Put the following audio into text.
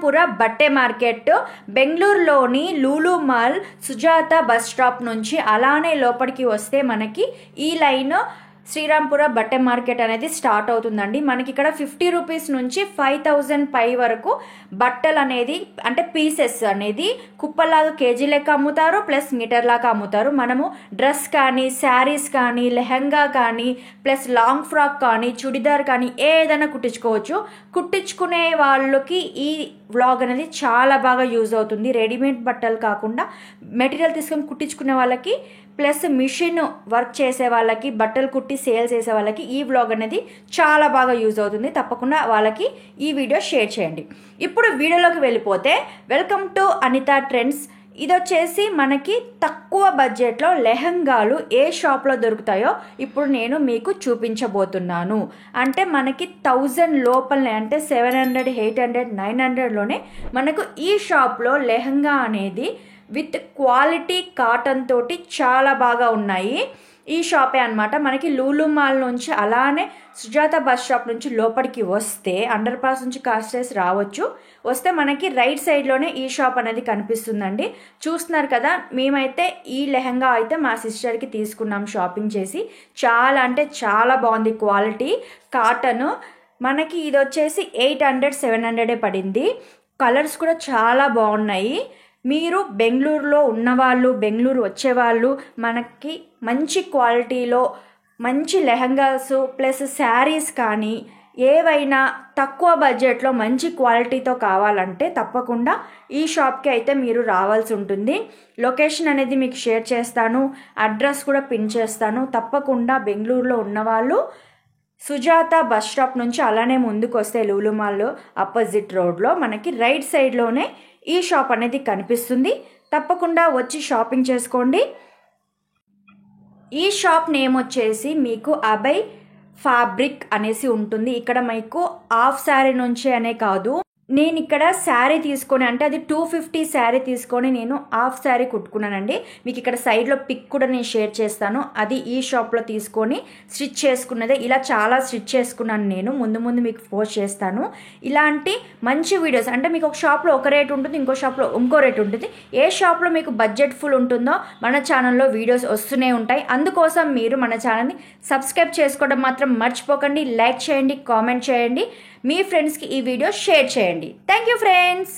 శ్రీరాంపుర బట్టే మార్కెట్ బెంగళూరులోని Lulu mall Sujatha bus stop నుంచి అలానే లోపలికి వస్తే మనకి ఈ లైన్ శ్రీరాంపుర బట్టే మార్కెట్ అనేది స్టార్ట్ అవుతుందండి. మనకి ఇక్కడ 50 రూపీస్ నుంచి 5000 పై వరకు బట్టలు అనేది అంటే పీసెస్ అనేది కుప్పలాగా కేజీ లెక్క అమ్ముతారు, ప్లస్ మీటర్ లాగా అమ్ముతారు. మనము డ్రెస్ కానీ, శారీస్ కానీ, లెహంగా కానీ, ప్లస్ లాంగ్ ఫ్రాక్ కానీ, చుడిదార్ కానీ ఏదైనా కుట్టించుకోవచ్చు. కుట్టించుకునే వాళ్ళకి ఈ వ్లాగ్ అనేది చాలా బాగా యూజ్ అవుతుంది. రెడీమేడ్ బట్టలు కాకుండా మెటీరియల్ తీసుకొని కుట్టించుకునే వాళ్ళకి, ప్లస్ మిషన్ వర్క్ చేసే వాళ్ళకి, బట్టలు కుట్టి సేల్ చేసే వాళ్ళకి ఈ వ్లాగ్ అనేది చాలా బాగా యూజ్ అవుతుంది. తప్పకుండా వాళ్ళకి ఈ వీడియో షేర్ చేయండి. ఇప్పుడు వీడియోలోకి వెళ్ళిపోతే, వెల్కమ్ టు అనితా ట్రెండ్స్. ఇది వచ్చేసి మనకి తక్కువ బడ్జెట్లో లెహంగాలు ఏ షాప్లో దొరుకుతాయో ఇప్పుడు నేను మీకు చూపించబోతున్నాను. అంటే మనకి 1000 లోపలనే, అంటే 700, 800, 900లోనే మనకు ఈ షాప్లో లెహంగా అనేది విత్ క్వాలిటీ కాటన్ తోటి చాలా బాగా ఉన్నాయి. ఈ షాపే అనమాట. మనకి లూలు మాల్ నుంచి అలానే సుజాత బస్ స్టాప్ నుంచి లోపలికి వస్తే అండర్ పాస్ నుంచి కాస్టేస్ రావచ్చు. వస్తే మనకి రైట్ సైడ్లోనే ఈ షాప్ అనేది కనిపిస్తుందండి. చూస్తున్నారు కదా, మేమైతే ఈ లెహంగా అయితే మా సిస్టర్కి తీసుకున్నాం షాపింగ్ చేసి. చాలా అంటే చాలా బాగుంది క్వాలిటీ కాటన్. మనకి ఇది వచ్చేసి 800, 700 పడింది. కలర్స్ కూడా చాలా బాగున్నాయి. మీరు బెంగళూరులో ఉన్నవాళ్ళు, బెంగళూరు వచ్చేవాళ్ళు మనకి మంచి క్వాలిటీలో మంచి లెహంగాస్ ప్లస్ శారీస్ కానీ ఏవైనా తక్కువ బడ్జెట్లో మంచి క్వాలిటీతో కావాలంటే తప్పకుండా ఈ షాప్కి అయితే మీరు రావాల్సి ఉంటుంది. లొకేషన్ అనేది మీకు షేర్ చేస్తాను, అడ్రస్ కూడా పిన్ చేస్తాను. తప్పకుండా బెంగళూరులో ఉన్నవాళ్ళు సుజాత బస్ స్టాప్ నుంచి అలానే ముందుకు వస్తే లూలు మాల్ అపోజిట్ రోడ్లో మనకి రైట్ సైడ్లోనే ఈ షాప్ అనేది కనిపిస్తుంది. తప్పకుండా వచ్చి షాపింగ్ చేసుకోండి. ఈ షాప్ నేమ్ వచ్చేసి మీకు అభయ్ ఫ్యాబ్రిక్ అనేసి ఉంటుంది. ఇక్కడ మీకు హాఫ్ శారీ నుంచి అనే కాదు, నేను ఇక్కడ శారీ తీసుకొని, అంటే అది 250 శారీ తీసుకొని నేను హాఫ్ శారీ కుట్టుకున్నానండి. మీకు ఇక్కడ సైడ్లో పిక్ కూడా నేను షేర్ చేస్తాను. అది ఈ షాప్లో తీసుకొని స్టిచ్ చేసుకున్నదే. ఇలా చాలా స్టిచ్ చేసుకున్నాను నేను, ముందు మీకు పోస్ట్ చేస్తాను. ఇలాంటి మంచి వీడియోస్, అంటే మీకు ఒక షాప్లో ఒక రేట్ ఉంటుంది, ఇంకో షాప్లో ఇంకో రేట్ ఉంటుంది. ఏ షాప్లో మీకు బడ్జెట్ ఫుల్ ఉంటుందో మన ఛానల్లో వీడియోస్ వస్తూనే ఉంటాయి. అందుకోసం మీరు మన ఛానల్ని సబ్స్క్రైబ్ చేసుకోవడం మాత్రం మర్చిపోకండి. లైక్ చేయండి, కామెంట్ చేయండి, మీ ఫ్రెండ్స్కి ఈ వీడియో షేర్ చేయండి. Thank you friends.